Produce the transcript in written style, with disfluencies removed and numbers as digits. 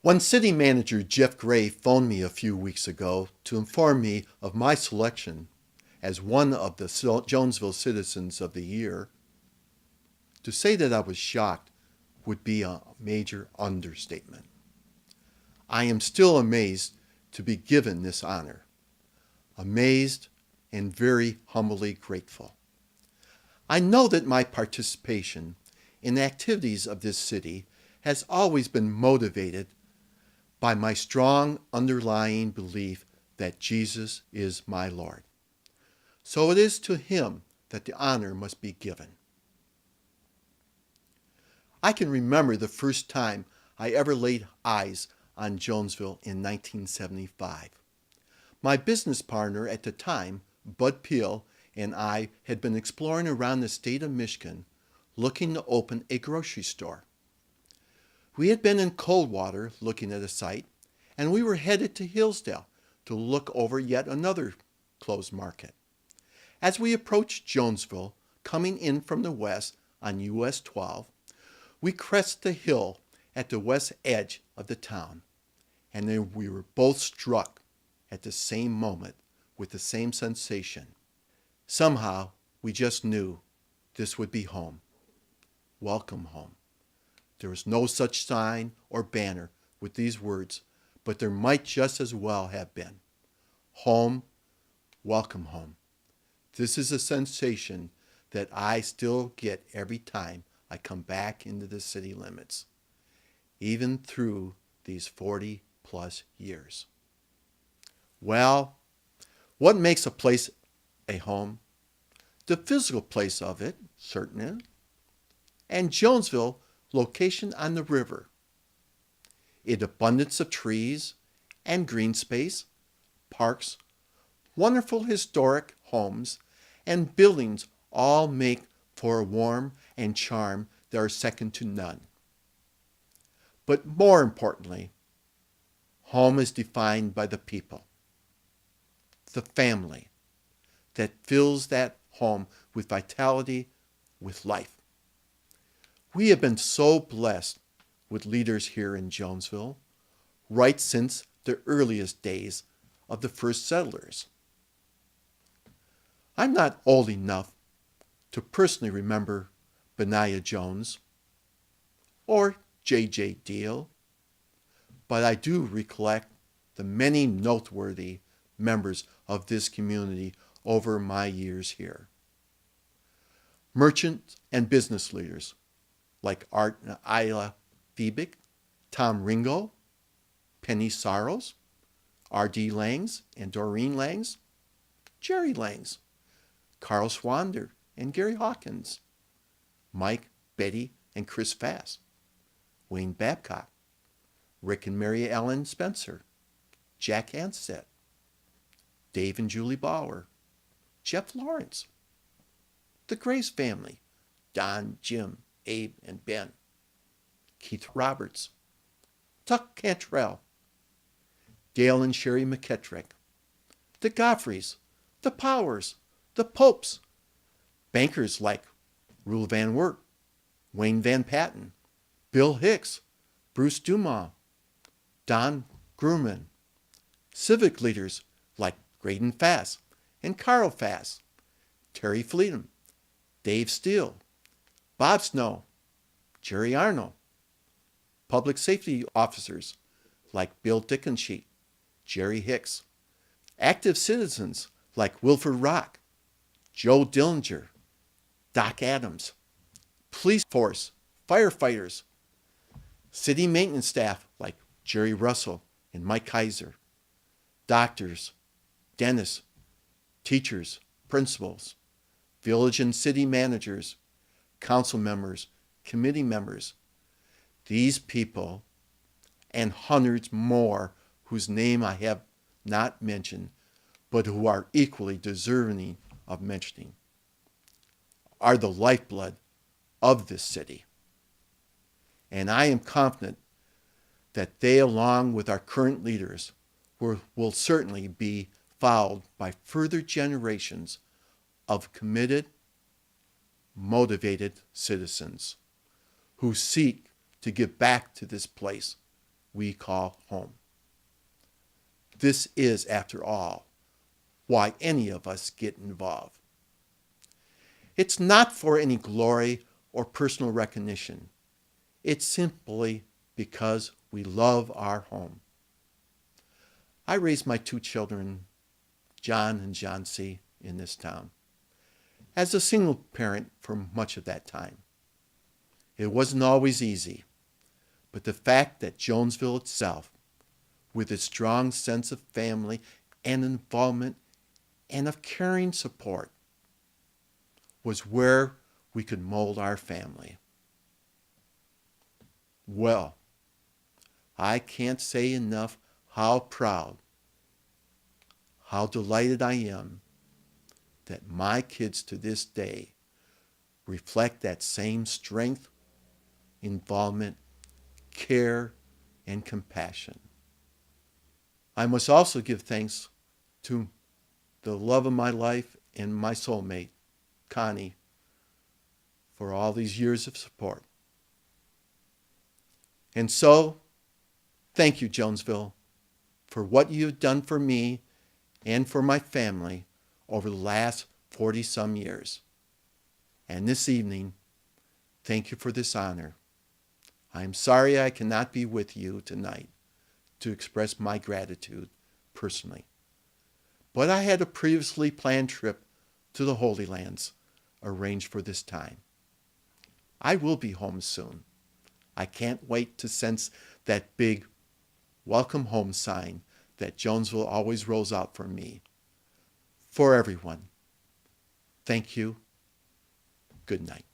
When City Manager Jeff Gray phoned me a few weeks ago to inform me of my selection as one of the Jonesville Citizens of the Year, to say that I was shocked would be a major understatement. I am still amazed to be given this honor, amazed and very humbly grateful. I know that my participation in the activities of this city has always been motivated by my strong underlying belief that Jesus is my Lord. So it is to him that the honor must be given. I can remember the first time I ever laid eyes on Jonesville in 1975. My business partner at the time, Bud Peel, and I had been exploring around the state of Michigan looking to open a grocery store. We had been in Coldwater looking at a site, and we were headed to Hillsdale to look over yet another closed market. As we approached Jonesville, coming in from the west on US 12, we crested the hill at the west edge of the town, and then we were both struck at the same moment with the same sensation. Somehow, we just knew this would be home. Welcome home. There was no such sign or banner with these words, but there might just as well have been. Home, welcome home. This is a sensation that I still get every time I come back into the city limits, even through these 40 plus years. Well, what makes a place a home? The physical place of it, certainly, and Jonesville, location on the river. Its abundance of trees and green space, parks, wonderful historic homes, and buildings all make for a warmth and charm that are second to none. But more importantly, home is defined by the people, the family that fills that home with vitality, with life. We have been so blessed with leaders here in Jonesville, right since the earliest days of the first settlers. I'm not old enough to personally remember Benaiah Jones or J.J. Deal, but I do recollect the many noteworthy members of this community over my years here. Merchants and business leaders like Art and Isla Fiebig, Tom Ringo, Penny Sorrows, R.D. Langs and Doreen Langs, Jerry Langs, Carl Swander and Gary Hawkins, Mike, Betty, and Chris Fass, Wayne Babcock, Rick and Mary Ellen Spencer, Jack Hanstead, Dave and Julie Bauer, Jeff Lawrence, the Grace family, Don, Jim, Abe, and Ben, Keith Roberts, Tuck Cantrell, Dale and Sherry McKettrick, the Godfreys, the Powers, the Popes, bankers like Rule Van Wert, Wayne Van Patten, Bill Hicks, Bruce Dumas, Don Grumman, civic leaders like Graydon Fass and Carl Fass, Terry Fleetum, Dave Steele, Bob Snow, Jerry Arnold, public safety officers like Bill Dickensheet, Jerry Hicks, active citizens like Wilford Rock, Joe Dillinger, Doc Adams, police force, firefighters, city maintenance staff like Jerry Russell and Mike Kaiser, doctors, dentists, teachers, principals, village and city managers, council members, committee members. These people and hundreds more whose name I have not mentioned, but who are equally deserving of mentioning, are the lifeblood of this city. And I am confident that they, along with our current leaders, will certainly be followed by further generations of committed, motivated citizens who seek to give back to this place we call home. This is, after all, why any of us get involved. It's not for any glory or personal recognition. It's simply because we love our home. I raised my 2 children, John and John C., in this town, as a single parent for much of that time. It wasn't always easy, but the fact that Jonesville itself, with its strong sense of family and involvement and of caring support, was where we could mold our family. Well, I can't say enough how proud, how delighted I am that my kids to this day reflect that same strength, involvement, care, and compassion. I must also give thanks to the love of my life and my soulmate, Connie, for all these years of support. And so, thank you, Jonesville, for what you've done for me and for my family over the last 40-some years. And this evening, thank you for this honor. I am sorry I cannot be with you tonight to express my gratitude personally. But I had a previously planned trip to the Holy Lands arranged for this time. I will be home soon. I can't wait to sense that big welcome home sign that Jonesville always rolls out for me. For everyone, thank you. Good night.